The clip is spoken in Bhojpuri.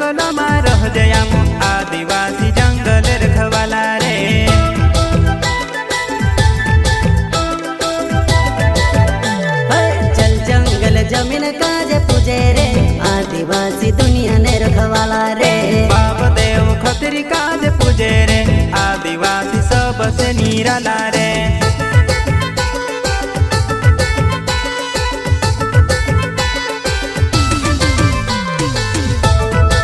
जंगलમાં રહજે આમ आदिवासी जंगल रखवाला रे। चल जंगल जमीन काजे पूजे रे आदिवासी दुनिया ने रखवाला रे। बाप देव खतरी काजे पूजे रे आदिवासी सबसे निराला रे।